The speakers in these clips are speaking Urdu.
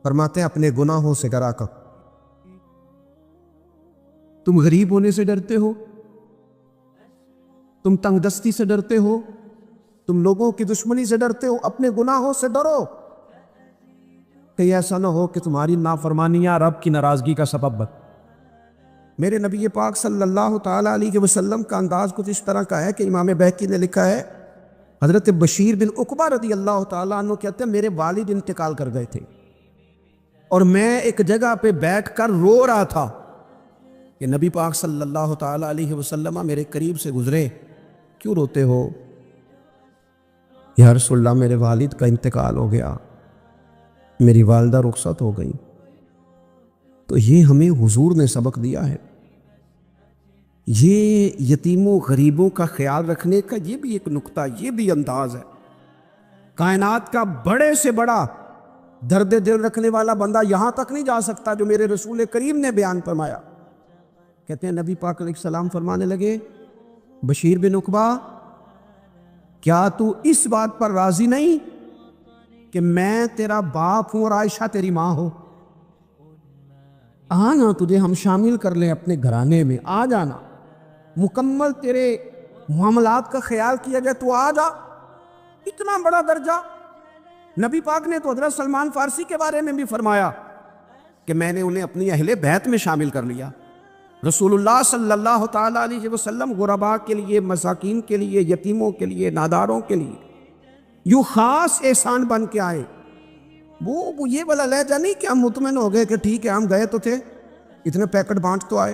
فرماتے ہیں اپنے گناہوں سے ڈرا کر. تم غریب ہونے سے ڈرتے ہو، تم تنگ دستی سے ڈرتے ہو، تم لوگوں کی دشمنی سے ڈرتے ہو، اپنے گناہوں سے ڈرو کہ ایسا نہ ہو کہ تمہاری نافرمانیاں رب کی ناراضگی کا سبب بن. میرے نبی پاک صلی اللہ تعالیٰ علیہ وسلم کا انداز کچھ اس طرح کا ہے کہ امام بہقی نے لکھا ہے، حضرت بشیر بن عقبہ رضی اللہ تعالیٰ عنہ کہتے ہیں میرے والد انتقال کر گئے تھے اور میں ایک جگہ پہ بیٹھ کر رو رہا تھا کہ نبی پاک صلی اللہ تعالیٰ علیہ وسلم میرے قریب سے گزرے. کیوں روتے ہو؟ یا رسول اللہ میرے والد کا انتقال ہو گیا، میری والدہ رخصت ہو گئی. تو یہ ہمیں حضور نے سبق دیا ہے. یہ یتیموں غریبوں کا خیال رکھنے کا یہ بھی ایک نقطہ، یہ بھی انداز ہے. کائنات کا بڑے سے بڑا درد دل رکھنے والا بندہ یہاں تک نہیں جا سکتا جو میرے رسول کریم نے بیان فرمایا. کہتے ہیں نبی پاک علیہ السلام فرمانے لگے، بشیر بن عقبہ کیا تو اس بات پر راضی نہیں کہ میں تیرا باپ ہوں اور عائشہ تیری ماں ہو؟ آنا تجھے ہم شامل کر لیں اپنے گھرانے میں، آ جانا، مکمل تیرے معاملات کا خیال کیا جائے تو آ جا. اتنا بڑا درجہ. نبی پاک نے تو حضرت سلمان فارسی کے بارے میں بھی فرمایا کہ میں نے انہیں اپنی اہل بیت میں شامل کر لیا. رسول اللہ صلی اللہ تعالیٰ علیہ وسلم غرباء کے لیے، مساکین کے لیے، یتیموں کے لیے، ناداروں کے لیے یوں خاص احسان بن کے آئے. وہ یہ والا لہجہ نہیں کہ ہم مطمئن ہو گئے کہ ٹھیک ہے ہم گئے تو تھے، اتنے پیکٹ بانٹ تو آئے،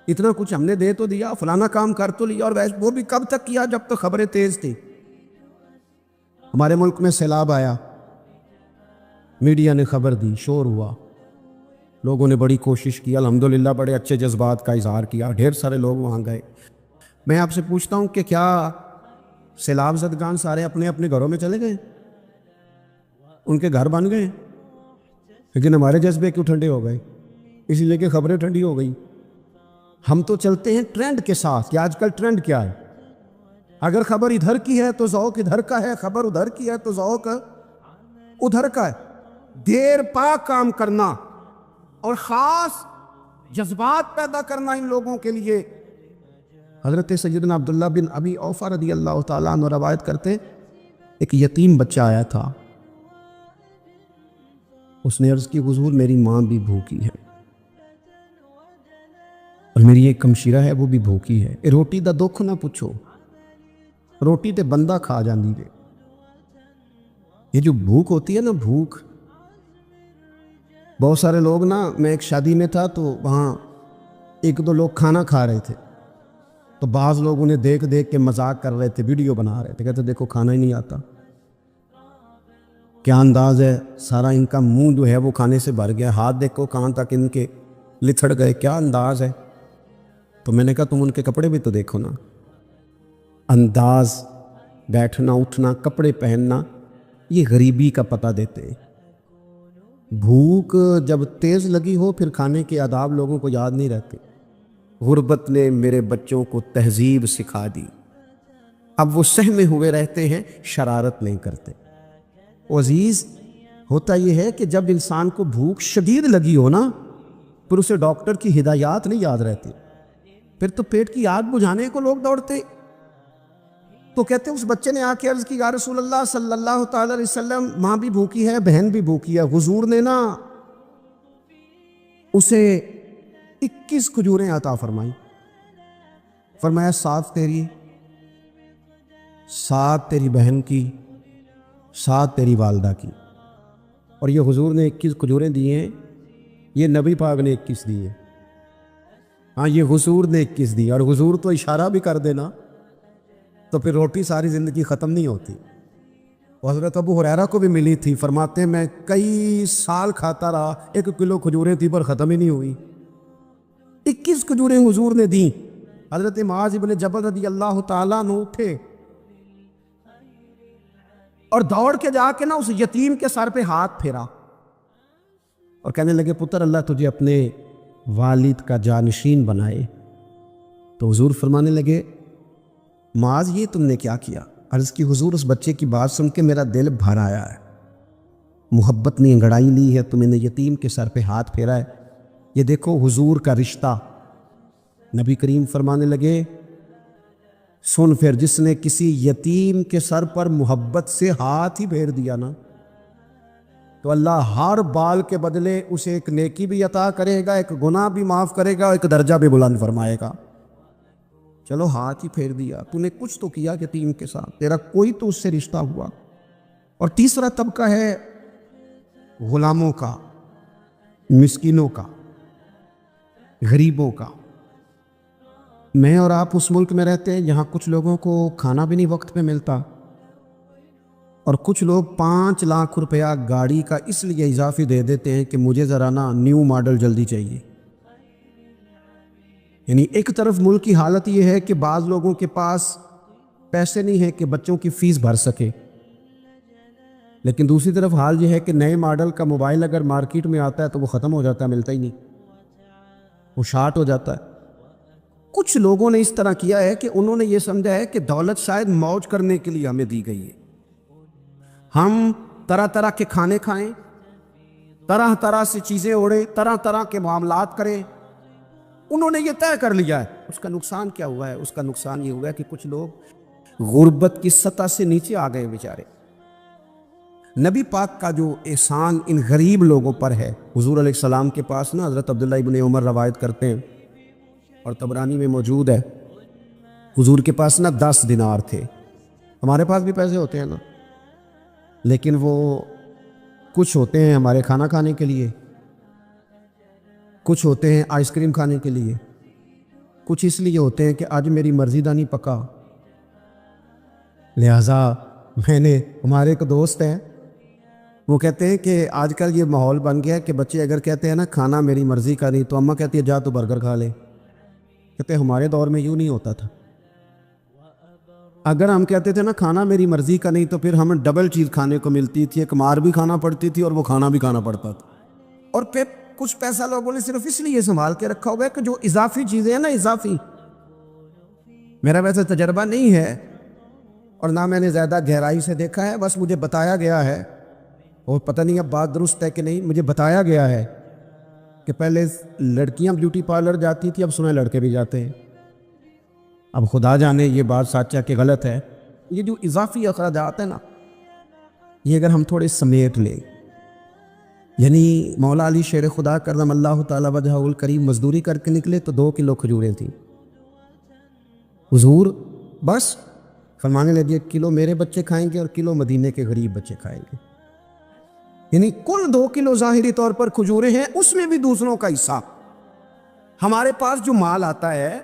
اتنا کچھ ہم نے دے تو دیا، فلانا کام کر تو لیا، اور وہ بھی کب تک کیا؟ جب تک خبریں تیز تھی. ہمارے ملک میں سیلاب آیا، میڈیا نے خبر دی، شور ہوا، لوگوں نے بڑی کوشش کی، الحمدللہ بڑے اچھے جذبات کا اظہار کیا، ڈھیر سارے لوگ وہاں گئے. میں آپ سے پوچھتا ہوں کہ کیا سیلاب زدگان سارے اپنے اپنے گھروں میں چلے گئے؟ ان کے گھر بن گئے؟ لیکن ہمارے جذبے کیوں ٹھنڈے ہو گئے؟ اسی لیے کہ خبریں ٹھنڈی ہو گئی. ہم تو چلتے ہیں ٹرینڈ کے ساتھ کہ آج کل ٹرینڈ کیا ہے. اگر خبر ادھر کی ہے تو ذوق ادھر کا ہے، خبر ادھر کی ہے تو ذوق ادھر کا ہے. دیر پا کام کرنا اور خاص جذبات پیدا کرنا ان لوگوں کے لیے. حضرت سیدنا عبداللہ بن ابی اوفا رضی اللہ تعالیٰ عنہ روایت کرتے ہیں، ایک یتیم بچہ آیا تھا. اس نے عرض کی حضور میری ماں بھی بھوکی ہے اور میری ایک کمشیرہ ہے وہ بھی بھوکی ہے، روٹی دا دکھ نہ پوچھو، روٹی تے بندہ کھا جاندی دے. یہ جو بھوک ہوتی ہے نا، بھوک، بہت سارے لوگ نا، میں ایک شادی میں تھا تو وہاں ایک دو لوگ کھانا کھا رہے تھے تو بعض لوگ انہیں دیکھ دیکھ کے مذاق کر رہے تھے، ویڈیو بنا رہے تھے، کہتے دیکھو کھانا ہی نہیں آتا. کیا انداز ہے، سارا ان کا منہ جو ہے وہ کھانے سے بھر گیا، ہاتھ دیکھو کہاں تک ان کے لتھڑ گئے، کیا انداز ہے. تو میں نے کہا تم ان کے کپڑے بھی تو دیکھو نا. انداز، بیٹھنا اٹھنا، کپڑے پہننا، یہ غریبی کا پتہ دیتے ہیں. بھوک جب تیز لگی ہو پھر کھانے کے آداب لوگوں کو یاد نہیں رہتے. غربت نے میرے بچوں کو تہذیب سکھا دی، اب وہ سہمے ہوئے رہتے ہیں، شرارت نہیں کرتے. عزیز، ہوتا یہ ہے کہ جب انسان کو بھوک شدید لگی ہو نا، پھر اسے ڈاکٹر کی ہدایات نہیں یاد رہتی، پھر تو پیٹ کی آگ بجھانے کو لوگ دوڑتے. تو کہتے اس بچے نے آ کے عرض کی، یا رسول اللہ صلی اللہ تعالی علیہ وسلم ماں بھی بھوکی ہے، بہن بھی بھوکی ہے. حضور نے نا اسے 21 کھجوریں عطا فرمائی. فرمایا 7 تیری، 7 تیری بہن کی، 7 تیری والدہ کی. اور یہ حضور نے 21 کھجوریں دی ہیں، یہ نبی پاک نے 21 دی ہیں. ہاں، یہ حضور نے 21 دی، اور حضور تو اشارہ بھی کر دینا تو پھر روٹی ساری زندگی ختم نہیں ہوتی. حضرت ابو ہریرہ کو بھی ملی تھی، فرماتے ہیں میں کئی سال کھاتا رہا، 1 کلو کھجوریں تھی پر ختم ہی نہیں ہوئی. 21 کھجوریں حضور نے دیں. حضرت معاذ بن جبل رضی اللہ تعالیٰ عنہ اٹھے اور دوڑ کے جا کے نا اس یتیم کے سر پہ ہاتھ پھیرا اور کہنے لگے، پتر اللہ تجھے اپنے والد کا جانشین بنائے. تو حضور فرمانے لگے، معاذ یہ تم نے کیا کیا؟ عرض کی، حضور اس بچے کی بات سن کے میرا دل بھر آیا ہے. محبت نے انگڑائی لی ہے، تم نے یتیم کے سر پہ ہاتھ پھیرا ہے۔ یہ دیکھو حضور کا رشتہ۔ نبی کریم فرمانے لگے سن پھر، جس نے کسی یتیم کے سر پر محبت سے ہاتھ ہی پھیر دیا نا، تو اللہ ہر بال کے بدلے اسے ایک نیکی بھی عطا کرے گا، ایک گناہ بھی معاف کرے گا، ایک درجہ بھی بلند فرمائے گا۔ چلو ہاتھ ہی پھیر دیا، تو نے کچھ تو کیا یتیم کے ساتھ، تیرا کوئی تو اس سے رشتہ ہوا۔ اور تیسرا طبقہ ہے غلاموں کا، مسکینوں کا، غریبوں کا۔ میں اور آپ اس ملک میں رہتے ہیں جہاں کچھ لوگوں کو کھانا بھی نہیں وقت پہ ملتا، اور کچھ لوگ 5 لاکھ روپیہ گاڑی کا اس لیے اضافی دے دیتے ہیں کہ مجھے ذرا نا نیو ماڈل جلدی چاہیے۔ یعنی ایک طرف ملک کی حالت یہ ہے کہ بعض لوگوں کے پاس پیسے نہیں ہیں کہ بچوں کی فیس بھر سکے، لیکن دوسری طرف حال یہ ہے کہ نئے ماڈل کا موبائل اگر مارکیٹ میں آتا ہے تو وہ ختم ہو جاتا ہے، ملتا ہی نہیں، وہ شارٹ ہو جاتا ہے۔ کچھ لوگوں نے اس طرح کیا ہے کہ انہوں نے یہ سمجھا ہے کہ دولت شاید موج کرنے کے لیے ہمیں دی گئی ہے، ہم طرح طرح کے کھانے کھائیں، طرح طرح سے چیزیں اوڑیں، طرح طرح کے معاملات کریں۔ انہوں نے یہ طے کر لیا ہے۔ اس کا نقصان کیا ہوا ہے؟ اس کا نقصان یہ ہوا ہے کہ کچھ لوگ غربت کی سطح سے نیچے آ گئے بیچارے۔ نبی پاک کا جو احسان ان غریب لوگوں پر ہے، حضور علیہ السلام کے پاس نا حضرت عبداللہ ابن عمر روایت کرتے ہیں اور طبرانی میں موجود ہے، حضور کے پاس نا 10 دینار تھے۔ ہمارے پاس بھی پیسے ہوتے ہیں نا، لیکن وہ کچھ ہوتے ہیں ہمارے کھانا کھانے کے لیے، کچھ ہوتے ہیں آئس کریم کھانے کے لیے، کچھ اس لیے ہوتے ہیں کہ آج میری مرضی دا نہیں پکا، لہٰذا میں نے، ہمارے ایک دوست ہیں وہ کہتے ہیں کہ آج کل یہ ماحول بن گیا ہے کہ بچے اگر کہتے ہیں نا کھانا میری مرضی کا نہیں، تو اماں کہتی ہے جا تو برگر کھا لے۔ کہتے ہیں ہمارے دور میں یوں نہیں ہوتا تھا، اگر ہم کہتے تھے نا کھانا میری مرضی کا نہیں تو پھر ہمیں ڈبل چیز کھانے کو ملتی تھی، ایک مار بھی کھانا پڑتی تھی اور وہ کھانا بھی کھانا پڑتا تھا۔ اور پھر کچھ پیسہ لوگوں نے صرف اس لیے سنبھال کے رکھا ہوا ہے کہ جو اضافی چیزیں ہیں نا، اضافی، میرا ویسے تجربہ نہیں ہے اور نہ میں نے زیادہ گہرائی سے دیکھا ہے، بس مجھے بتایا گیا ہے، اور پتہ نہیں اب بات درست ہے کہ نہیں، مجھے بتایا گیا ہے کہ پہلے لڑکیاں بیوٹی پارلر جاتی تھی، اب سنیں لڑکے بھی جاتے ہیں۔ اب خدا جانے یہ بات سچ ہے کہ غلط ہے۔ یہ جو اضافی اخراجات ہیں نا، یہ اگر ہم تھوڑے سمیٹ لیں، یعنی مولا علی شیر خدا کرم اللہ تعالی وجہہ الکریم مزدوری کر کے نکلے تو 2 کلو کھجوریں تھیں، حضور بس فرمانے لگے کلو میرے بچے کھائیں گے اور کلو مدینے کے غریب بچے کھائیں گے، یعنی کل 2 کلو ظاہری طور پر کھجوریں ہیں، اس میں بھی دوسروں کا حصہ۔ ہمارے پاس جو مال آتا ہے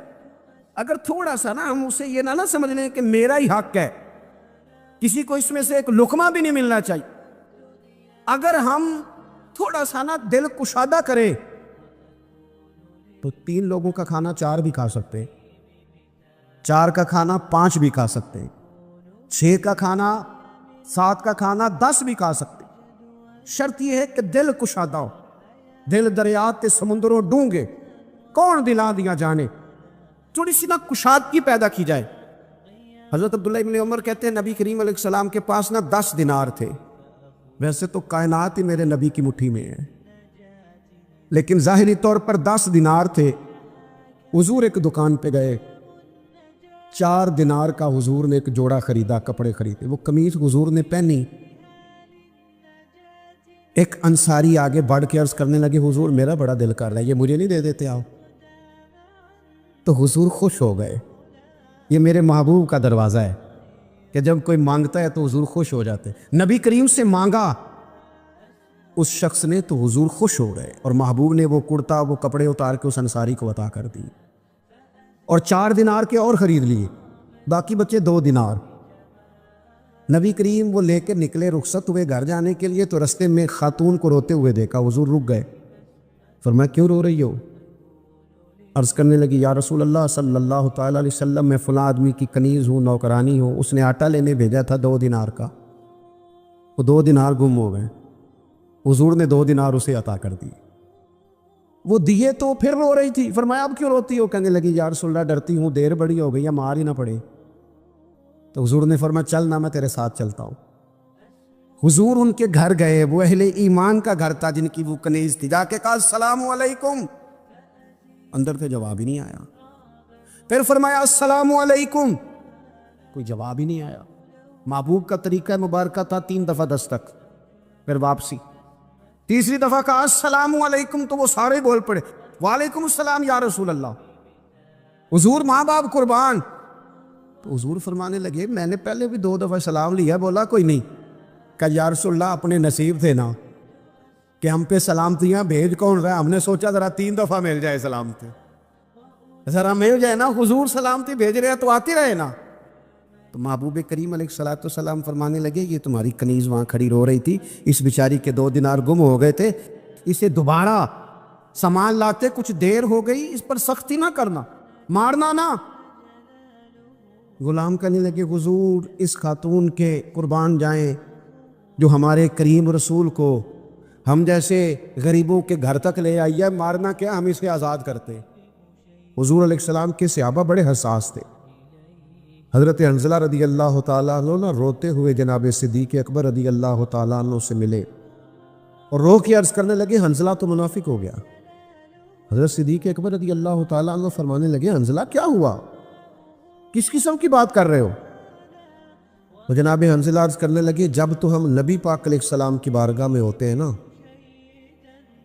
اگر تھوڑا سا نا ہم اسے یہ نہ سمجھ لیں کہ میرا ہی حق ہے، کسی کو اس میں سے ایک لقمہ بھی نہیں ملنا چاہیے، اگر ہم تھوڑا سا نا دل کشادہ کریں تو 3 لوگوں کا کھانا 4 بھی کھا سکتے ہیں، 4 کا کھانا 5 بھی کھا سکتے ہیں، 6 کا کھانا 7 کا کھانا 10 بھی کھا سکتے ہیں۔ شرط یہ ہے کہ دل کشادہ ہو، دل دریات تے سمندروں ڈونگے، کون دلا دیا جانے، تھوڑی سی نا کشادگی پیدا کی جائے۔ حضرت عبداللہ ابن عمر کہتے ہیں نبی کریم علیہ السلام کے پاس نا 10 دینار تھے، ویسے تو کائنات ہی میرے نبی کی مٹھی میں ہے، لیکن ظاہری طور پر 10 دینار تھے۔ حضور ایک دکان پہ گئے، 4 دینار کا حضور نے ایک جوڑا خریدا، کپڑے خریدے، وہ قمیض حضور نے پہنی، ایک انصاری آگے بڑھ کے عرض کرنے لگے حضور میرا بڑا دل کر رہا ہے، یہ مجھے نہیں دے دیتے آپ؟ تو حضور خوش ہو گئے۔ یہ میرے محبوب کا دروازہ ہے کہ جب کوئی مانگتا ہے تو حضور خوش ہو جاتے ہیں۔ نبی کریم سے مانگا اس شخص نے تو حضور خوش ہو گئے، اور محبوب نے وہ کرتا، وہ کپڑے اتار کے اس انصاری کو عطا کر دی، اور 4 دینار کے اور خرید لیے، باقی بچے 2 دینار۔ نبی کریم وہ لے کے نکلے، رخصت ہوئے گھر جانے کے لیے، تو رستے میں خاتون کو روتے ہوئے دیکھا، حضور رک گئے، فرمایا کیوں رو رہی ہو؟ عرض کرنے لگی یا رسول اللہ صلی اللہ تعالیٰ علیہ وسلم میں فلاں آدمی کی کنیز ہوں، نوکرانی ہوں، اس نے آٹا لینے بھیجا تھا 2 دینار کا، وہ 2 دینار گم ہو گئے، حضور نے 2 دینار اسے عطا کر دی، وہ دیے تو پھر رو رہی تھی، فرمایا اب کیوں روتی ہو؟ کہنے لگی یا رسول اللہ ڈرتی ہوں دیر بڑی ہو گئی، مار ہی نہ پڑے۔ تو حضور نے فرمایا چل نہ، میں تیرے ساتھ چلتا ہوں۔ حضور ان کے گھر گئے، وہ اہل ایمان کا گھر تھا جن کی وہ کنیز تھی، جا کے کہا السلام علیکم، اندر سے جواب ہی نہیں آیا۔ پھر فرمایا السلام علیکم، کوئی جواب ہی نہیں آیا۔ محبوب کا طریقہ مبارکہ تھا 3 دفعہ دستک، پھر واپسی۔ تیسری دفعہ کہا السلام علیکم تو وہ سارے بول پڑے وعلیکم السلام یا رسول اللہ، حضور ماں باپ قربان۔ تو حضور فرمانے لگے میں نے پہلے بھی 2 دفعہ سلام لیا، بولا کوئی نہیں۔ کہ یا رسول اللہ اپنے نصیب تھے نا کہ ہم پہ سلامتیاں بھیج کون رہا ہے، ہم نے سوچا ذرا 3 دفعہ مل جائے سلامتی، ذرا مل جائے نا، حضور سلامتی بھیج رہے ہیں تو آتے رہے نا۔ تو محبوب کریم علیہ الصلوۃ والسلام فرمانے لگے یہ تمہاری کنیز وہاں کھڑی رو رہی تھی، اس بیچاری کے 2 دینار گم ہو گئے تھے، اسے دوبارہ سامان لاتے کچھ دیر ہو گئی، اس پر سختی نہ کرنا، مارنا نہ۔ غلام کہنے لگے حضور اس خاتون کے قربان جائیں جو ہمارے کریم رسول کو ہم جیسے غریبوں کے گھر تک لے آئی ہے، مارنا کیا، ہم اسے آزاد کرتے۔ حضور علیہ السلام کے صحابہ بڑے حساس تھے۔ حضرت حنظلہ رضی اللہ تعالیٰ عنہ روتے ہوئے جناب صدیق اکبر رضی اللہ تعالیٰ عنہ سے ملے اور رو کے عرض کرنے لگے حنظلہ تو منافق ہو گیا۔ حضرت صدیق اکبر رضی اللہ تعالیٰ عنہ فرمانے لگے حنظلہ کیا ہوا، کس قسم کی بات کر رہے ہو؟ تو جناب حنظلہ عرض کرنے لگے جب تو ہم نبی پاک علیہ السلام کی بارگاہ میں ہوتے ہیں نا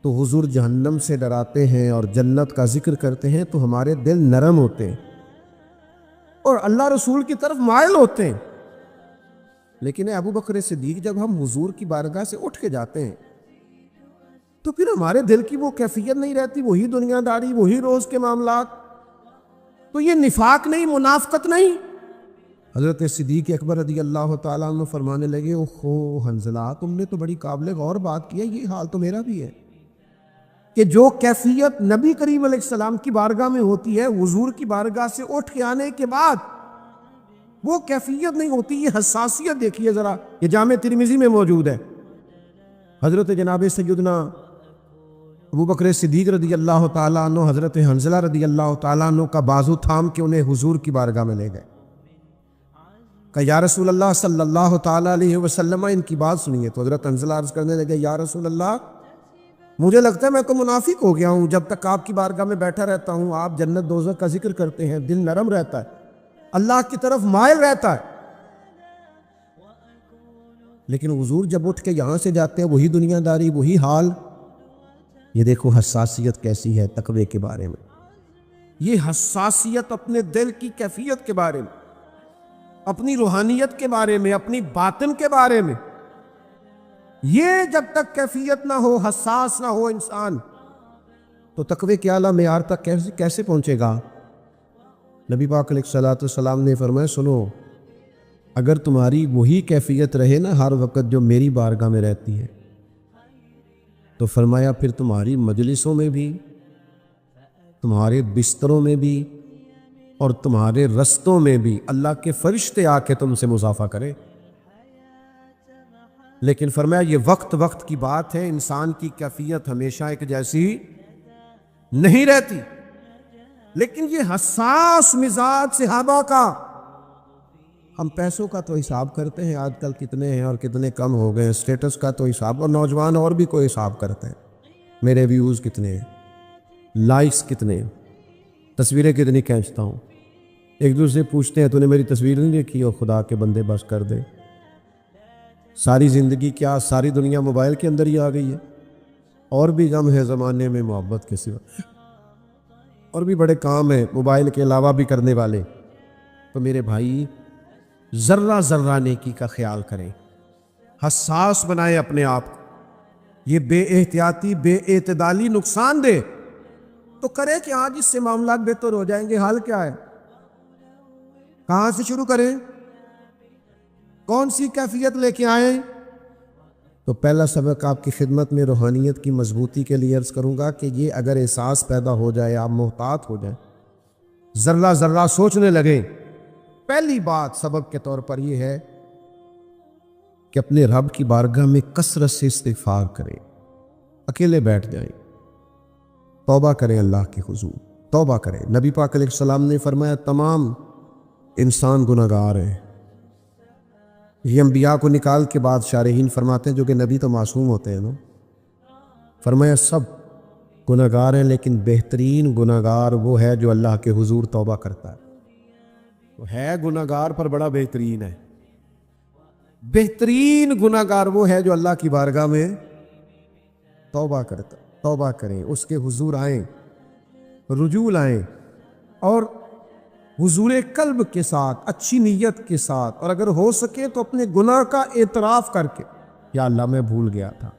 تو حضور جہنم سے ڈراتے ہیں اور جنت کا ذکر کرتے ہیں تو ہمارے دل نرم ہوتے ہیں اور اللہ رسول کی طرف مائل ہوتے ہیں، لیکن ابو بکر صدیق جب ہم حضور کی بارگاہ سے اٹھ کے جاتے ہیں تو پھر ہمارے دل کی وہ کیفیت نہیں رہتی، وہی دنیا داری، وہی روز کے معاملات۔ تو یہ نفاق نہیں، منافقت نہیں۔ حضرت صدیق اکبر رضی اللہ تعالیٰ عنہ فرمانے لگے اوہو حنظلہ تم نے تو بڑی قابل غور بات کی ہے، یہ حال تو میرا بھی ہے کہ جو کیفیت نبی کریم علیہ السلام کی بارگاہ میں ہوتی ہے، حضور کی بارگاہ سے اٹھ کے آنے کے بعد وہ کیفیت نہیں ہوتی۔ یہ حساسیت دیکھیے ذرا، یہ جامع ترمذی میں موجود ہے۔ حضرت جناب سیدنا ابو بکر صدیق رضی اللہ تعالیٰ عنہ حضرت حنظلہ رضی اللہ تعالیٰ عنہ کا بازو تھام کے انہیں حضور کی بارگاہ میں لے گئے کہ یا رسول اللہ صلی اللہ تعالیٰ علیہ وسلم ان کی بات سنیے۔ تو حضرت حنظلہ عرض کرنے لگے یا رسول اللہ مجھے لگتا ہے میں تو منافق ہو گیا ہوں، جب تک آپ کی بارگاہ میں بیٹھا رہتا ہوں آپ جنت دوزخ کا ذکر کرتے ہیں، دل نرم رہتا ہے، اللہ کی طرف مائل رہتا ہے، لیکن حضور جب اٹھ کے یہاں سے جاتے ہیں وہی دنیا داری، وہی حال۔ یہ دیکھو حساسیت کیسی ہے تقوی کے بارے میں، یہ حساسیت اپنے دل کی کیفیت کے بارے میں، اپنی روحانیت کے بارے میں، اپنی باطن کے بارے میں، یہ جب تک کیفیت نہ ہو، حساس نہ ہو انسان تو تقوی کے اعلیٰ معیار تک کیسے پہنچے گا؟ نبی پاک علیہ الصلوۃ والسلام نے فرمایا سنو اگر تمہاری وہی کیفیت رہے نا ہر وقت جو میری بارگاہ میں رہتی ہے تو فرمایا پھر تمہاری مجلسوں میں بھی، تمہارے بستروں میں بھی اور تمہارے رستوں میں بھی اللہ کے فرشتے آ کے تم سے مصافحہ کرے۔ لیکن فرمایا یہ وقت وقت کی بات ہے، انسان کی کیفیت ہمیشہ ایک جیسی نہیں رہتی۔ لیکن یہ حساس مزاج صحابہ کا، ہم پیسوں کا تو حساب کرتے ہیں آج کل کتنے ہیں اور کتنے کم ہو گئے، اسٹیٹس کا تو حساب، اور نوجوان اور بھی کوئی حساب کرتے ہیں، میرے ویوز کتنے ہیں، لائکس کتنے ہیں، تصویریں کتنی کھینچتا ہوں، ایک دوسرے پوچھتے ہیں تو نے میری تصویر نہیں دیکھی، اور خدا کے بندے بس کر دے، ساری زندگی کیا ساری دنیا موبائل کے اندر ہی آ گئی ہے، اور بھی غم ہے زمانے میں محبت کے سوا، اور بھی بڑے کام ہیں موبائل کے علاوہ بھی کرنے والے۔ تو میرے بھائی ذرہ ذرہ نیکی کا خیال کریں، حساس بنائیں اپنے آپ کو، یہ بے احتیاطی بے اعتدالی نقصان دے تو کرے کہ آج اس سے معاملات بہتر ہو جائیں گے۔ حال کیا ہے، کہاں سے شروع کریں، کون سی کیفیت لے کے آئیں؟ تو پہلا سبق آپ کی خدمت میں روحانیت کی مضبوطی کے لیے عرض کروں گا کہ یہ اگر احساس پیدا ہو جائے، آپ محتاط ہو جائیں، ذرہ ذرہ سوچنے لگیں، پہلی بات سبق کے طور پر یہ ہے کہ اپنے رب کی بارگاہ میں کثرت سے استغفار کریں، اکیلے بیٹھ جائیں، توبہ کریں، اللہ کے حضور توبہ کریں۔ نبی پاک علیہ السلام نے فرمایا تمام انسان گناہگار ہیں، یہ انبیاء کو نکال کے بعد شارحین فرماتے ہیں جو کہ نبی تو معصوم ہوتے ہیں نا، فرمایا سب گناہگار ہیں لیکن بہترین گناہگار وہ ہے جو اللہ کے حضور توبہ کرتا ہے۔ وہ ہے گناہگار پر بڑا بہترین ہے، بہترین گناہگار وہ ہے جو اللہ کی بارگاہ میں توبہ کرتا، توبہ کریں، اس کے حضور آئیں، رجوع لائیں، اور حضور قلب کے ساتھ، اچھی نیت کے ساتھ، اور اگر ہو سکے تو اپنے گناہ کا اعتراف کر کے، یا اللہ میں بھول گیا تھا،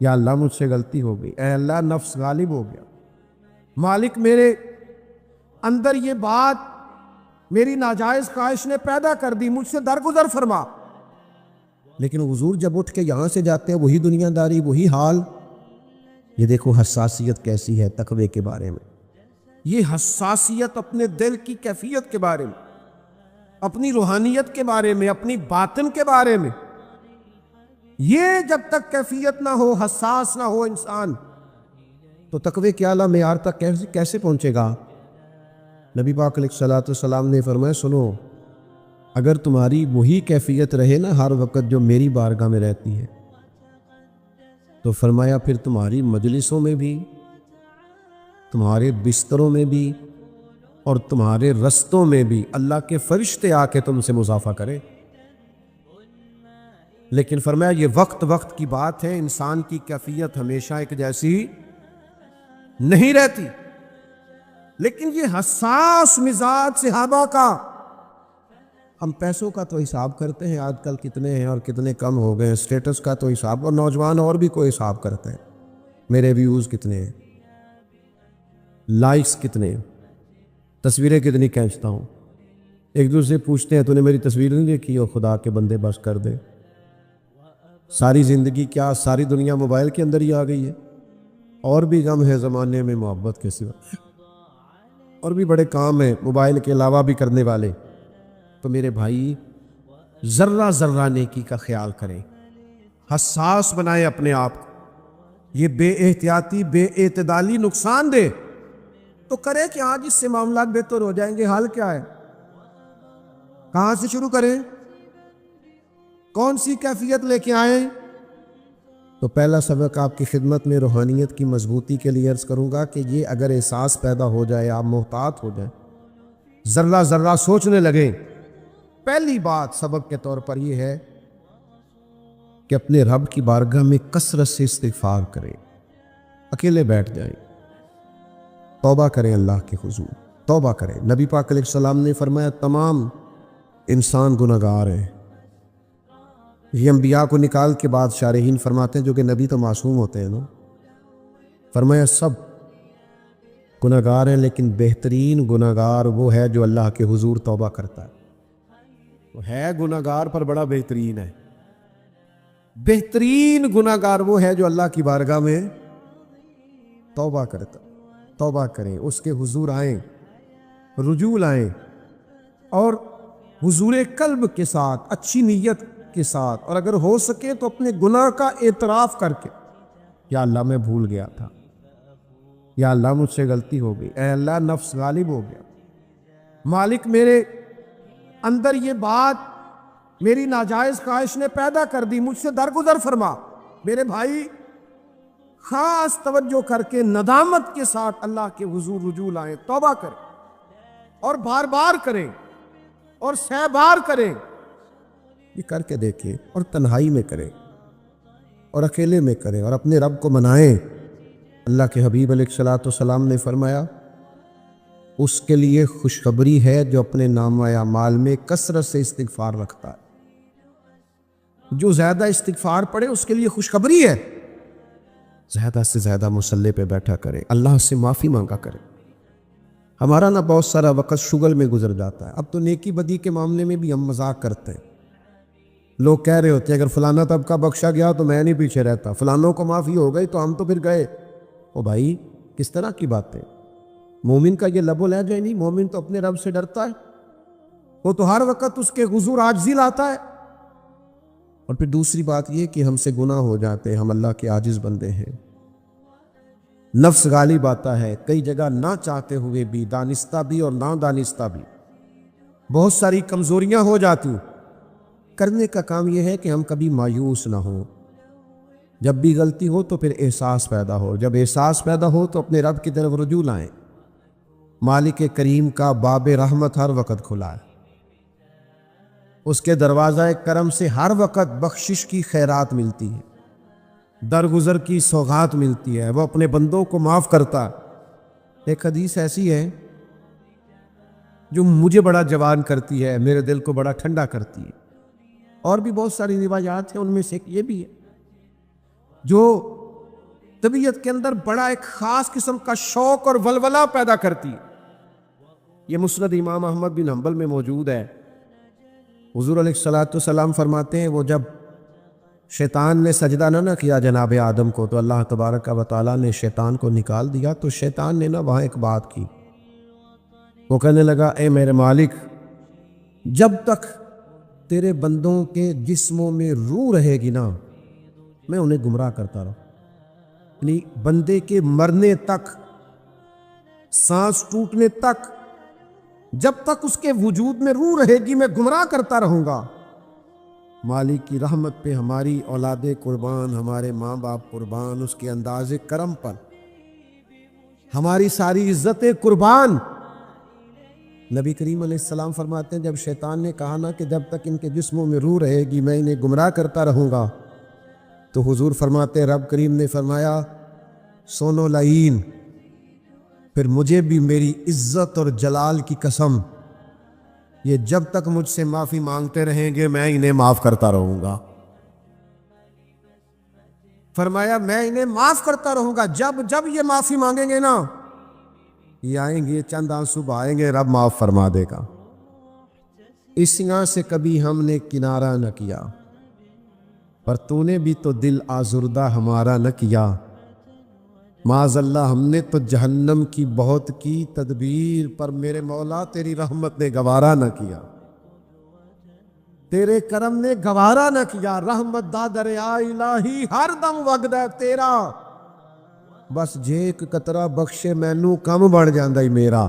یا اللہ مجھ سے غلطی ہو گئی، اے اللہ نفس غالب ہو گیا، مالک میرے اندر یہ بات میری ناجائز خواہش نے پیدا کر دی، مجھ سے درگزر فرما۔ لیکن حضور جب اٹھ کے یہاں سے جاتے ہیں وہی دنیا داری، وہی حال۔ یہ دیکھو حساسیت کیسی ہے تقوی کے بارے میں، یہ حساسیت اپنے دل کی کیفیت کے بارے میں، اپنی روحانیت کے بارے میں، اپنی باطن کے بارے میں، یہ جب تک کیفیت نہ ہو، حساس نہ ہو انسان، تو تقوی کے اعلیٰ معیار تک کیسے پہنچے گا؟ نبی پاک علیہ الصلوۃ والسلام نے فرمایا سنو، اگر تمہاری وہی کیفیت رہے نا ہر وقت جو میری بارگاہ میں رہتی ہے، تو فرمایا پھر تمہاری مجلسوں میں بھی، تمہارے بستروں میں بھی، اور تمہارے رستوں میں بھی اللہ کے فرشتے آ کے تم سے مصافحہ کریں۔ لیکن فرمایا یہ وقت وقت کی بات ہے، انسان کی کیفیت ہمیشہ ایک جیسی نہیں رہتی۔ لیکن یہ حساس مزاج صحابہ کا، ہم پیسوں کا تو حساب کرتے ہیں آج کل کتنے ہیں اور کتنے کم ہو گئے ہیں، سٹیٹس کا تو حساب، اور نوجوان اور بھی کوئی حساب کرتے ہیں، میرے ویوز کتنے ہیں، لائکس کتنے ہیں، تصویریں کتنی کھینچتا ہوں، ایک دوسرے پوچھتے ہیں تو نے میری تصویر نہیں دیکھی، اور خدا کے بندے بس کر دے، ساری زندگی کیا ساری دنیا موبائل کے اندر ہی آ گئی ہے، اور بھی غم ہے زمانے میں محبت کے سوا، اور بھی بڑے کام ہیں موبائل کے علاوہ بھی کرنے والے۔ تو میرے بھائی ذرہ ذرہ نیکی کا خیال کریں، حساس بنائیں اپنے آپ کو، یہ بے احتیاطی بے اعتدالی نقصان دے، تو کرے کہ آج اس سے معاملات بہتر ہو جائیں گے، حال کیا ہے؟ کہاں سے شروع کریں؟ کون سی کیفیت لے کے آئیں؟ تو پہلا سبق آپ کی خدمت میں روحانیت کی مضبوطی کے لیے عرض کروں گا کہ یہ اگر احساس پیدا ہو جائے، آپ محتاط ہو جائیں، ذرہ ذرہ سوچنے لگیں، پہلی بات سبق کے طور پر یہ ہے کہ اپنے رب کی بارگاہ میں کثرت سے استغفار کریں، اکیلے بیٹھ جائیں، توبہ کریں، اللہ کے حضور توبہ کریں۔ نبی پاک علیہ السلام نے فرمایا تمام انسان گناہگار ہیں۔ یہ انبیاء کو نکال کے بعد شارحین فرماتے ہیں جو کہ نبی تو معصوم ہوتے ہیں نا، فرمایا سب گناہگار ہیں لیکن بہترین گناہگار وہ ہے جو اللہ کے حضور توبہ کرتا ہے۔ وہ ہے گناہگار پر بڑا بہترین ہے، بہترین گناہگار وہ ہے جو اللہ کی بارگاہ میں توبہ کرتا، توبہ کریں، اس کے حضور آئیں، رجوع لائیں، اور حضور قلب کے ساتھ، اچھی نیت کے ساتھ، اور اگر ہو سکے تو اپنے گناہ کا اعتراف کر کے، یا اللہ میں بھول گیا تھا، یا اللہ مجھ سے غلطی ہو گئی، اے اللہ نفس غالب ہو گیا، مالک میرے اندر یہ بات میری ناجائز خواہش نے پیدا کر دی، مجھ سے درگزر فرما۔ میرے بھائی خاص توجہ کر کے ندامت کے ساتھ اللہ کے حضور رجوع لائیں، توبہ کریں، اور بار بار کریں، اور سہ بار کریں، یہ کر کے دیکھیں، اور تنہائی میں کریں، اور اکیلے میں کریں، اور اپنے رب کو منائیں۔ اللہ کے حبیب علیہ الصلوۃ والسلام نے فرمایا اس کے لیے خوشخبری ہے جو اپنے نامہ اعمال میں کثرت سے استغفار رکھتا ہے، جو زیادہ استغفار پڑھے اس کے لیے خوشخبری ہے، زیادہ سے زیادہ مصلی پہ بیٹھا کرے، اللہ سے معافی مانگا کرے۔ ہمارا نا بہت سارا وقت شغل میں گزر جاتا ہے، اب تو نیکی بدی کے معاملے میں بھی ہم مذاق کرتے ہیں، لوگ کہہ رہے ہوتے ہیں اگر فلانا طبقہ بخشا گیا تو میں نہیں پیچھے رہتا، فلانوں کو معافی ہو گئی تو ہم تو پھر گئے۔ او بھائی کس طرح کی باتیں؟ مومن کا یہ لب و لہجہ نہیں، مومن تو اپنے رب سے ڈرتا ہے، وہ تو ہر وقت اس کے حضور عاجزی لاتا ہے۔ اور پھر دوسری بات یہ کہ ہم سے گناہ ہو جاتے ہیں، ہم اللہ کے عاجز بندے ہیں، نفس غالب آتا ہے، کئی جگہ نہ چاہتے ہوئے بھی، دانستہ بھی اور نہ دانستہ بھی، بہت ساری کمزوریاں ہو جاتی ہیں، کرنے کا کام یہ ہے کہ ہم کبھی مایوس نہ ہوں. جب بھی غلطی ہو تو پھر احساس پیدا ہو. جب احساس پیدا ہو تو اپنے رب کی طرف رجوع لائیں. مالک کریم کا باب رحمت ہر وقت کھلا ہے. اس کے دروازہ کرم سے ہر وقت بخشش کی خیرات ملتی ہے, درگزر کی سوغات ملتی ہے. وہ اپنے بندوں کو معاف کرتا ہے. ایک حدیث ایسی ہے جو مجھے بڑا جوان کرتی ہے, میرے دل کو بڑا ٹھنڈا کرتی ہے. اور بھی بہت ساری روایات ہیں, ان میں سے ایک یہ بھی ہے جو طبیعت کے اندر بڑا ایک خاص قسم کا شوق اور ولولہ پیدا کرتی ہے. یہ مسند امام احمد بن حنبل میں موجود ہے. حضور علیہ الصلوۃ والسلام فرماتے ہیں وہ جب شیطان نے سجدہ نہ کیا جناب آدم کو, تو اللہ تبارک و تعالیٰ نے شیطان کو نکال دیا. تو شیطان نے نا وہاں ایک بات کی, وہ کہنے لگا اے میرے مالک, جب تک تیرے بندوں کے جسموں میں روح رہے گی نا میں انہیں گمراہ کرتا رہوں. یعنی بندے کے مرنے تک, سانس ٹوٹنے تک, جب تک اس کے وجود میں روح رہے گی میں گمراہ کرتا رہوں گا. مالک کی رحمت پہ ہماری اولادیں قربان, ہمارے ماں باپ قربان, اس کے انداز کرم پر ہماری ساری عزتیں قربان. نبی کریم علیہ السلام فرماتے ہیں جب شیطان نے کہا نا کہ جب تک ان کے جسموں میں روح رہے گی میں انہیں گمراہ کرتا رہوں گا, تو حضور فرماتے ہیں رب کریم نے فرمایا سونو لعین, پھر مجھے بھی میری عزت اور جلال کی قسم, یہ جب تک مجھ سے معافی مانگتے رہیں گے میں انہیں معاف کرتا رہوں گا. فرمایا میں انہیں معاف کرتا رہوں گا. جب جب یہ معافی مانگیں گے نا, یہ آئیں گے چند آنسو آئیں گے, رب معاف فرما دے گا. اس یہاں سے کبھی ہم نے کنارہ نہ کیا, پر تو نے بھی تو دل آزردہ ہمارا نہ کیا. معاذ اللہ ہم نے تو جہنم کی بہت کی تدبیر, پر میرے مولا تیری رحمت نے گوارا نہ کیا, تیرے کرم نے گوارا نہ کیا. رحمت دا دریا الہی ہر دم وگدا تیرا, بس جے ایک قطرہ بخشے مینوں کم بڑھ جاندہ ہی میرا.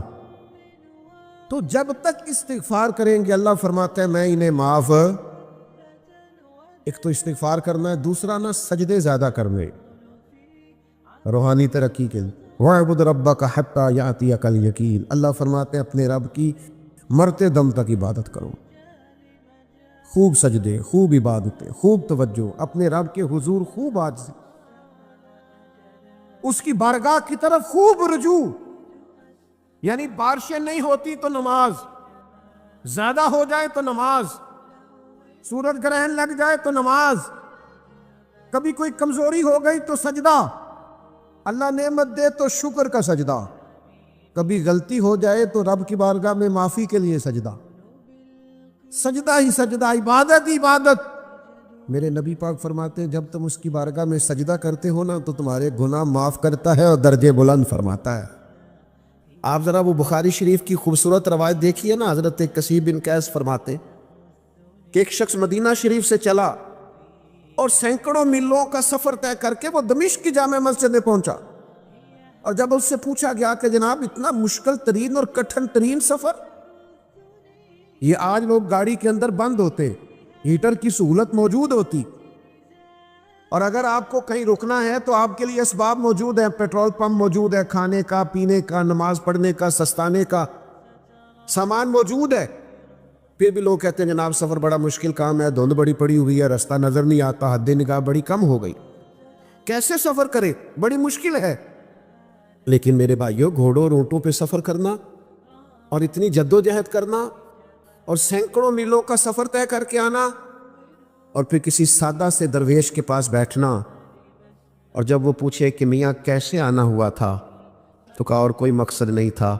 تو جب تک استغفار کریں گے اللہ فرماتا ہے میں انہیں معاف. ایک تو استغفار کرنا ہے, دوسرا نا سجدے زیادہ کرنے روحانی ترقی کے لیے. وَاعْبُدْ رَبَّكَ حَتَّى يَأْتِيَكَ الْيَقِينُ, اللہ فرماتے ہیں اپنے رب کی مرتے دم تک عبادت کرو. خوب سجدے, خوب عبادتیں, خوب توجہ, اپنے رب کے حضور خوب عاجزی, اس کی بارگاہ کی طرف خوب رجوع. یعنی بارشیں نہیں ہوتی تو نماز, زیادہ ہو جائے تو نماز, سورج گرہن لگ جائے تو نماز, کبھی کوئی کمزوری ہو گئی تو سجدہ, اللہ نعمت دے تو شکر کا سجدہ, کبھی غلطی ہو جائے تو رب کی بارگاہ میں معافی کے لیے سجدہ. سجدہ ہی سجدہ, عبادت ہی عبادت. میرے نبی پاک فرماتے ہیں جب تم اس کی بارگاہ میں سجدہ کرتے ہو نا تو تمہارے گناہ معاف کرتا ہے اور درجے بلند فرماتا ہے. آپ ذرا وہ بخاری شریف کی خوبصورت روایت دیکھیے نا, حضرت کثیر بن قیس فرماتے کہ ایک شخص مدینہ شریف سے چلا اور سینکڑوں میلوں کا سفر طے کر کے وہ دمشق کی جامع مسجد میں پہنچا. اور جب اس سے پوچھا گیا کہ جناب اتنا مشکل ترین اور کٹھن ترین سفر, یہ آج لوگ گاڑی کے اندر بند ہوتے, ہیٹر کی سہولت موجود ہوتی, اور اگر آپ کو کہیں رکنا ہے تو آپ کے لیے اسباب موجود ہیں, پیٹرول پمپ موجود ہے, کھانے کا, پینے کا, نماز پڑھنے کا, سستانے کا سامان موجود ہے. پھر بھی لوگ کہتے ہیں جناب سفر بڑا مشکل کام ہے, دھند بڑی پڑی ہوئی ہے, راستہ نظر نہیں آتا, حد نگاہ بڑی کم ہو گئی, کیسے سفر کرے, بڑی مشکل ہے. لیکن میرے بھائیوں, گھوڑوں اور اونٹوں پہ سفر کرنا اور اتنی جدوجہد کرنا اور سینکڑوں میلوں کا سفر طے کر کے آنا, اور پھر کسی سادہ سے درویش کے پاس بیٹھنا, اور جب وہ پوچھے کہ میاں کیسے آنا ہوا تھا, تو کہا اور کوئی مقصد نہیں تھا,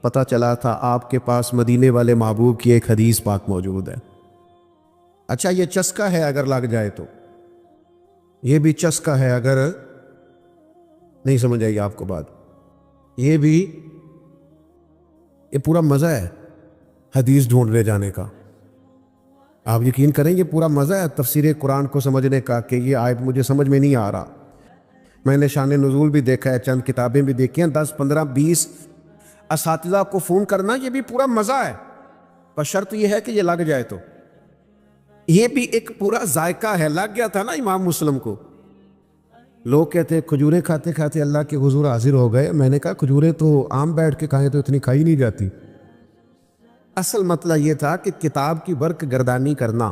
پتہ چلا تھا آپ کے پاس مدینے والے محبوب کی ایک حدیث پاک موجود ہے. اچھا یہ چسکا ہے اگر لگ جائے تو, یہ بھی چسکا ہے اگر نہیں سمجھ آئی آپ کو بات, یہ بھی, یہ پورا مزہ ہے حدیث ڈھونڈنے جانے کا. آپ یقین کریں یہ پورا مزہ ہے تفسیر قرآن کو سمجھنے کا کہ یہ آیت مجھے سمجھ میں نہیں آ رہا. میں نے شان نزول بھی دیکھا ہے, چند کتابیں بھی دیکھی ہیں, 10 15 20 اساتذہ کو فون کرنا, یہ بھی پورا مزہ ہے, پر شرط یہ ہے کہ یہ لگ جائے تو. یہ بھی ایک پورا ذائقہ ہے. لگ گیا تھا نا امام مسلم کو. لوگ کہتے ہیں کھجوریں کھاتے کھاتے اللہ کے حضور حاضر ہو گئے. میں نے کہا کھجوریں تو عام بیٹھ کے کھائیں تو اتنی کھائی نہیں جاتی. اصل مسئلہ یہ تھا کہ کتاب کی برق گردانی کرنا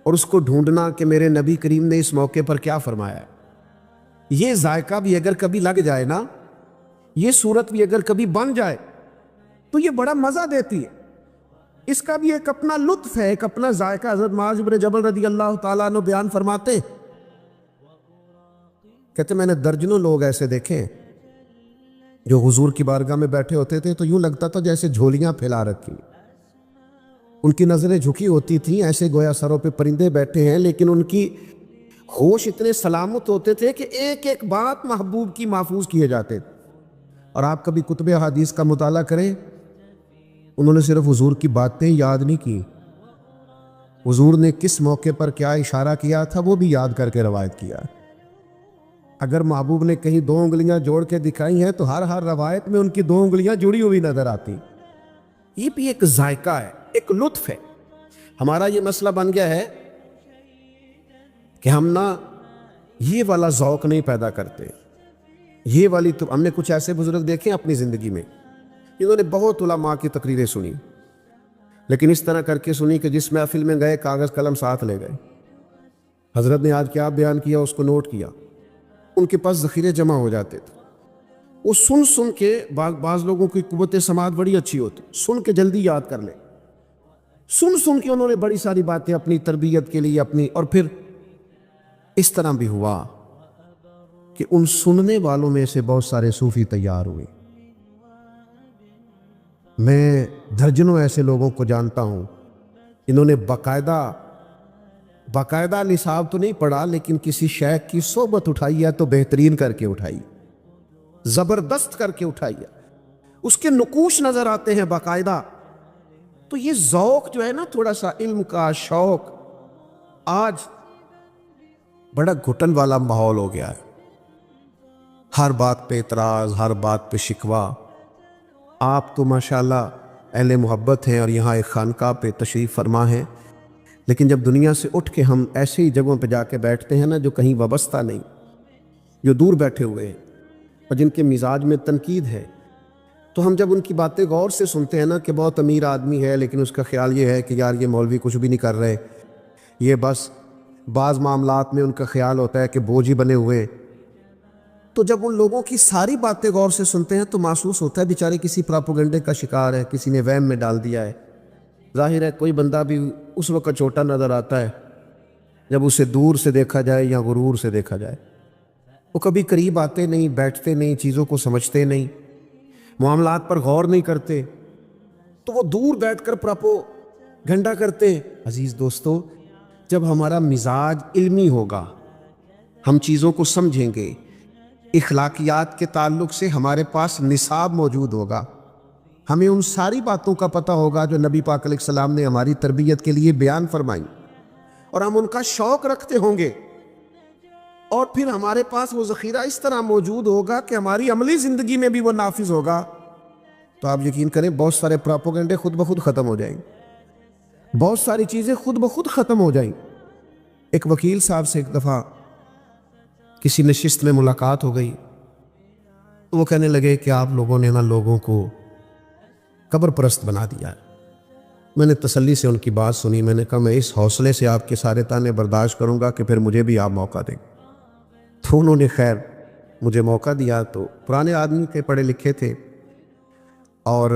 اور اس کو ڈھونڈنا کہ میرے نبی کریم نے اس موقع پر کیا فرمایا ہے. یہ ذائقہ بھی اگر کبھی لگ جائے نا, یہ صورت بھی اگر کبھی بن جائے تو یہ بڑا مزہ دیتی ہے. اس کا بھی ایک اپنا لطف ہے, ایک اپنا ذائقہ. حضرت معاذ بن جبل رضی اللہ تعالیٰ عنہ بیان فرماتے, کہتے میں نے درجنوں لوگ ایسے دیکھے جو حضور کی بارگاہ میں بیٹھے ہوتے تھے تو یوں لگتا تھا جیسے جھولیاں پھیلا رکھی. ان کی نظریں جھکی ہوتی تھیں ایسے گویا سروں پہ پرندے بیٹھے ہیں, لیکن ان کی ہوش اتنے سلامت ہوتے تھے کہ ایک ایک بات محبوب کی محفوظ کیے جاتے تھے. اور آپ کبھی کتب احادیث کا مطالعہ کریں, انہوں نے صرف حضور کی باتیں یاد نہیں کی, حضور نے کس موقع پر کیا اشارہ کیا تھا وہ بھی یاد کر کے روایت کیا. اگر محبوب نے کہیں 2 انگلیاں جوڑ کے دکھائی ہیں تو ہر روایت میں ان کی 2 انگلیاں جڑی ہوئی نظر آتی. یہ بھی ایک ذائقہ ہے, ایک لطف ہے. ہمارا یہ مسئلہ بن گیا ہے کہ ہم نہ یہ والا ذوق نہیں پیدا کرتے. یہ والی تو ہم نے کچھ ایسے بزرگ دیکھے اپنی زندگی میں جنہوں نے بہت علماء کی تقریریں سنی, لیکن اس طرح کر کے سنی کہ جس محفل میں گئے کاغذ قلم ساتھ لے گئے. حضرت نے آج کیا بیان کیا اس کو نوٹ کیا. ان کے پاس ذخیرے جمع ہو جاتے تھے. وہ سن کے بعض لوگوں کی قوت سماعت بڑی اچھی ہوتی, سن کے جلدی یاد کر لیں. سن کے انہوں نے بڑی ساری باتیں اپنی تربیت کے لیے اپنی. اور پھر اس طرح بھی ہوا کہ ان سننے والوں میں سے بہت سارے صوفی تیار ہوئے. میں درجنوں ایسے لوگوں کو جانتا ہوں انہوں نے باقاعدہ نصاب تو نہیں پڑھا, لیکن کسی شیخ کی صحبت اٹھائی ہے تو بہترین کر کے اٹھائی, زبردست کر کے اٹھائی ہے. اس کے نقوش نظر آتے ہیں باقاعدہ. تو یہ ذوق جو ہے نا, تھوڑا سا علم کا شوق, آج بڑا گھٹن والا ماحول ہو گیا ہے. ہر بات پہ اعتراض, ہر بات پہ شکوہ. آپ تو ماشاءاللہ اہل محبت ہیں اور یہاں ایک خانقاہ پہ تشریف فرما ہیں, لیکن جب دنیا سے اٹھ کے ہم ایسے ہی جگہوں پہ جا کے بیٹھتے ہیں نا جو کہیں وابستہ نہیں, جو دور بیٹھے ہوئے ہیں اور جن کے مزاج میں تنقید ہے, تو ہم جب ان کی باتیں غور سے سنتے ہیں نا کہ بہت امیر آدمی ہے لیکن اس کا خیال یہ ہے کہ یار یہ مولوی کچھ بھی نہیں کر رہے, یہ بس بعض معاملات میں ان کا خیال ہوتا ہے کہ بوجھ ہی بنے ہوئے. تو جب ان لوگوں کی ساری باتیں غور سے سنتے ہیں تو محسوس ہوتا ہے بیچارے کسی پراپوگنڈے کا شکار ہے, کسی نے وہم میں ڈال دیا ہے. ظاہر ہے کوئی بندہ بھی اس وقت چھوٹا نظر آتا ہے جب اسے دور سے دیکھا جائے یا غرور سے دیکھا جائے. وہ کبھی قریب آتے نہیں, بیٹھتے نہیں, چیزوں کو سمجھتے نہیں, معاملات پر غور نہیں کرتے, تو وہ دور بیٹھ کر پراپوگنڈا کرتے ہیں. عزیز دوستو, جب ہمارا مزاج علمی ہوگا, ہم چیزوں کو سمجھیں گے, اخلاقیات کے تعلق سے ہمارے پاس نصاب موجود ہوگا, ہمیں ان ساری باتوں کا پتہ ہوگا جو نبی پاک علیہ السلام نے ہماری تربیت کے لیے بیان فرمائی, اور ہم ان کا شوق رکھتے ہوں گے, اور پھر ہمارے پاس وہ ذخیرہ اس طرح موجود ہوگا کہ ہماری عملی زندگی میں بھی وہ نافذ ہوگا. تو آپ یقین کریں بہت سارے پراپوگنڈے خود بخود ختم ہو جائیں, بہت ساری چیزیں خود بخود ختم ہو جائیں. ایک وکیل صاحب سے ایک دفعہ کسی نشست میں ملاقات ہو گئی, تو وہ کہنے لگے کہ آپ لوگوں نے نا لوگوں کو قبر پرست بنا دیا ہے. میں نے تسلی سے ان کی بات سنی. میں نے کہا میں اس حوصلے سے آپ کے سارے تانے برداشت کروں گا کہ پھر مجھے بھی آپ موقع دیں. تو انہوں نے خیر مجھے موقع دیا. تو پرانے آدمی تھے, پڑھے لکھے تھے, اور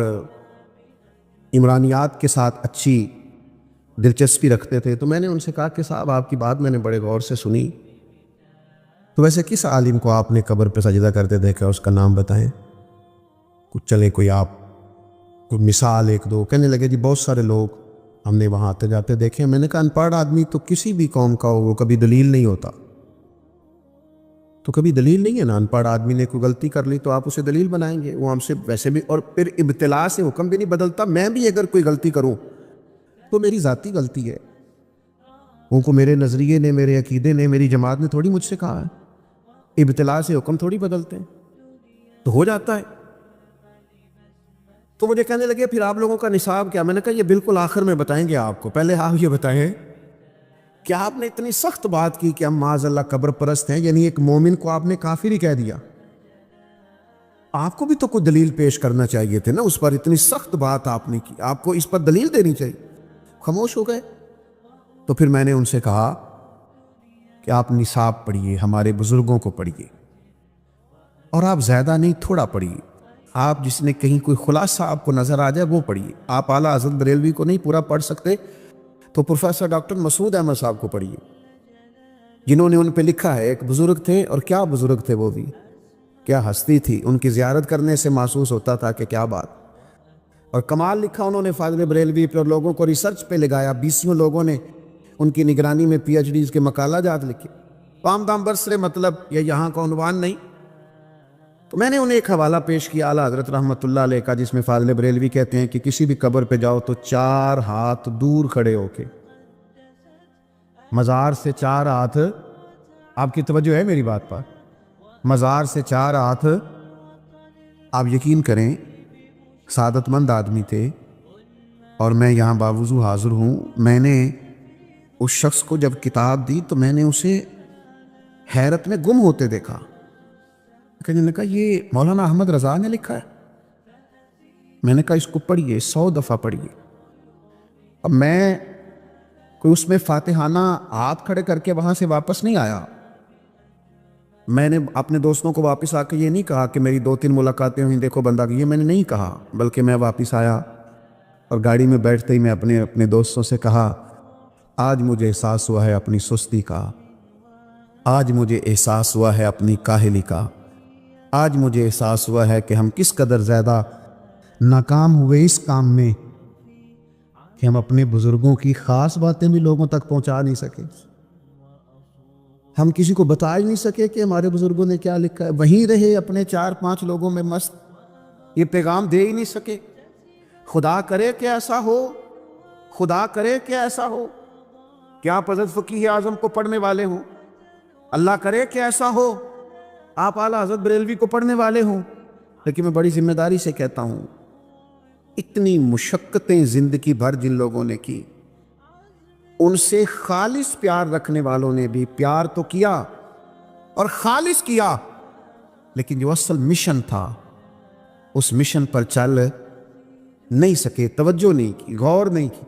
عمرانیات کے ساتھ اچھی دلچسپی رکھتے تھے. تو میں نے ان سے کہا کہ صاحب آپ کی بات میں نے بڑے غور سے سنی, تو ویسے کس عالم کو آپ نے قبر پہ سجدہ کرتے دیکھا, اس کا نام بتائیں. کچھ چلیں کوئی آپ کوئی مثال ایک دو. کہنے لگے جی بہت سارے لوگ ہم نے وہاں آتے جاتے دیکھے. میں نے کہا ان پڑھ آدمی تو کسی بھی قوم کا ہو وہ کبھی دلیل نہیں ہوتا, تو کبھی دلیل نہیں ہے نا. ان پڑھ آدمی نے کوئی غلطی کر لی تو آپ اسے دلیل بنائیں گے, وہ ہم سے ویسے بھی. اور پھر ابتلا سے حکم بھی نہیں بدلتا. میں بھی اگر کوئی غلطی کروں تو میری ذاتی غلطی ہے, ان کو میرے نظریے نے, میرے عقیدے نے, میری جماعت نے تھوڑی مجھ سے کہا ہے. ابتلا سے حکم تھوڑی بدلتے ہیں, تو ہو جاتا ہے. تو مجھے کہنے لگے پھر آپ لوگوں کا نصاب کیا. میں نے کہا یہ بالکل آخر میں بتائیں گے آپ کو, پہلے آپ یہ بتائیں کیا آپ نے اتنی سخت بات کی کہ ہم معاذ اللہ قبر پرست ہیں، یعنی ایک مومن کو آپ نے کافر ہی کہہ دیا؟ آپ کو بھی تو کوئی دلیل پیش کرنا چاہیے تھے نا، اس پر اتنی سخت بات آپ نے کی، آپ کو اس پر دلیل دینی چاہیے، خاموش ہو گئے۔ تو پھر میں نے ان سے کہا کہ آپ نصاب پڑھیے، ہمارے بزرگوں کو پڑھیے، اور آپ زیادہ نہیں تھوڑا پڑھیے، آپ جس نے کہیں کوئی خلاصہ آپ کو نظر آ جائے وہ پڑھیے۔ آپ اعلیٰ حضرت بریلوی کو نہیں پورا پڑھ سکتے تو پروفیسر ڈاکٹر مسعود احمد صاحب کو پڑھیے، جنہوں نے ان پہ لکھا ہے۔ ایک بزرگ تھے، اور کیا بزرگ تھے وہ بھی، کیا ہستی تھی، ان کی زیارت کرنے سے محسوس ہوتا تھا کہ کیا بات، اور کمال لکھا انہوں نے فاضل بریلوی پہ، اور لوگوں کو ریسرچ پہ لگایا، 20 لوگوں نے ان کی نگرانی میں پی ایچ ڈیز کے مقالہ جات لکھے، پام دام برسرے، مطلب یہ یہاں کا عنوان نہیں۔ تو میں نے انہیں ایک حوالہ پیش کیا اعلیٰ حضرت رحمۃ اللہ علیہ کا، جس میں فاضل بریلوی کہتے ہیں کہ کسی بھی قبر پہ جاؤ تو 4 ہاتھ دور کھڑے ہو کے، مزار سے 4 ہاتھ، آپ کی توجہ ہے میری بات پر، مزار سے 4 ہاتھ، آپ یقین کریں سعادت مند آدمی تھے، اور میں یہاں باوضو حاضر ہوں۔ میں نے اس شخص کو جب کتاب دی تو میں نے اسے حیرت میں گم ہوتے دیکھا، کہنے لگا یہ مولانا احمد رضا نے لکھا ہے۔ میں نے کہا اس کو پڑھیے، 100 دفعہ پڑھیے۔ اب میں کوئی اس میں فاتحانہ ہاتھ کھڑے کر کے وہاں سے واپس نہیں آیا، میں نے اپنے دوستوں کو واپس آ کے یہ نہیں کہا کہ میری 2-3 ملاقاتیں ہوئیں، دیکھو بندہ، یہ میں نے نہیں کہا، بلکہ میں واپس آیا اور گاڑی میں بیٹھتے ہی میں اپنے دوستوں سے کہا آج مجھے احساس ہوا ہے اپنی سستی کا، آج مجھے احساس ہوا ہے اپنی کاہلی کا، آج مجھے احساس ہوا ہے کہ ہم کس قدر زیادہ ناکام ہوئے اس کام میں کہ ہم اپنے بزرگوں کی خاص باتیں بھی لوگوں تک پہنچا نہیں سکے، ہم کسی کو بتا ہی نہیں سکے کہ ہمارے بزرگوں نے کیا لکھا ہے، وہیں رہے اپنے 4-5 لوگوں میں مست، یہ پیغام دے ہی نہیں سکے۔ خدا کرے کہ ایسا ہو، خدا کرے کہ ایسا ہو کہ آپ حضرت فقیہ اعظم کو پڑھنے والے ہوں، اللہ کرے کہ ایسا ہو آپ اعلیٰ حضرت بریلوی کو پڑھنے والے ہوں۔ لیکن میں بڑی ذمہ داری سے کہتا ہوں، اتنی مشقتیں زندگی بھر جن لوگوں نے کی، ان سے خالص پیار رکھنے والوں نے بھی پیار تو کیا اور خالص کیا، لیکن جو اصل مشن تھا اس مشن پر چل نہیں سکے، توجہ نہیں کی، غور نہیں کی۔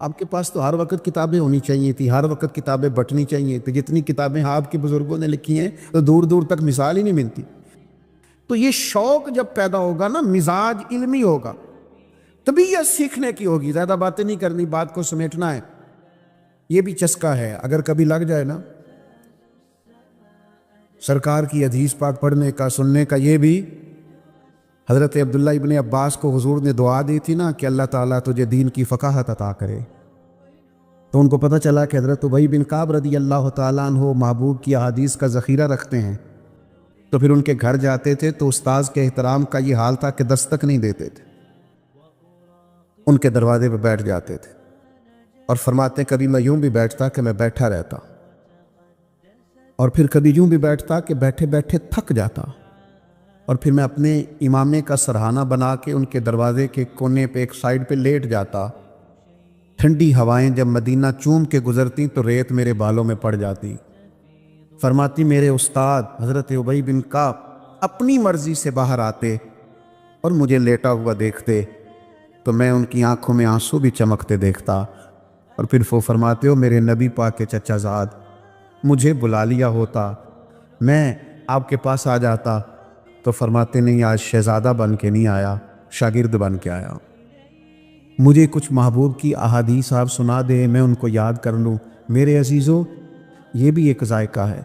آپ کے پاس تو ہر وقت کتابیں ہونی چاہیے تھی، ہر وقت کتابیں بٹنی چاہیے تھی، جتنی کتابیں آپ کے بزرگوں نے لکھی ہیں تو دور دور تک مثال ہی نہیں ملتی۔ تو یہ شوق جب پیدا ہوگا نا، مزاج علمی ہوگا، طبیعت سیکھنے کی ہوگی، زیادہ باتیں نہیں کرنی، بات کو سمیٹنا ہے۔ یہ بھی چسکا ہے، اگر کبھی لگ جائے نا سرکار کی حدیث پاک پڑھنے کا، سننے کا، یہ بھی حضرت عبداللہ ابن عباس کو حضور نے دعا دی تھی نا کہ اللہ تعالیٰ تجھے دین کی فقاہت عطا کرے، تو ان کو پتہ چلا کہ حضرت ابی بن کعب رضی اللہ تعالیٰ عنہ محبوب کی احادیث کا ذخیرہ رکھتے ہیں، تو پھر ان کے گھر جاتے تھے تو استاذ کے احترام کا یہ حال تھا کہ دستک نہیں دیتے تھے، ان کے دروازے پہ بیٹھ جاتے تھے، اور فرماتے کبھی میں یوں بھی بیٹھتا کہ میں بیٹھا رہتا، اور پھر کبھی یوں بھی بیٹھتا کہ بیٹھے بیٹھے تھک جاتا، اور پھر میں اپنے امامے کا سرہانہ بنا کے ان کے دروازے کے کونے پہ ایک سائیڈ پہ لیٹ جاتا۔ ٹھنڈی ہوائیں جب مدینہ چوم کے گزرتی تو ریت میرے بالوں میں پڑ جاتی۔ فرماتی میرے استاد حضرت ابی بن کعب اپنی مرضی سے باہر آتے اور مجھے لیٹا ہوا دیکھتے تو میں ان کی آنکھوں میں آنسو بھی چمکتے دیکھتا، اور پھر وہ فرماتے ہو میرے نبی پاک کے چچا زاد، مجھے بلا لیا ہوتا، میں آپ کے پاس آ جاتا، تو فرماتے نہیں آج شہزادہ بن کے نہیں آیا، شاگرد بن کے آیا، مجھے کچھ محبوب کی احادیث آپ سنا دے، میں ان کو یاد کر لوں۔ میرے عزیزوں، یہ بھی ایک ذائقہ ہے۔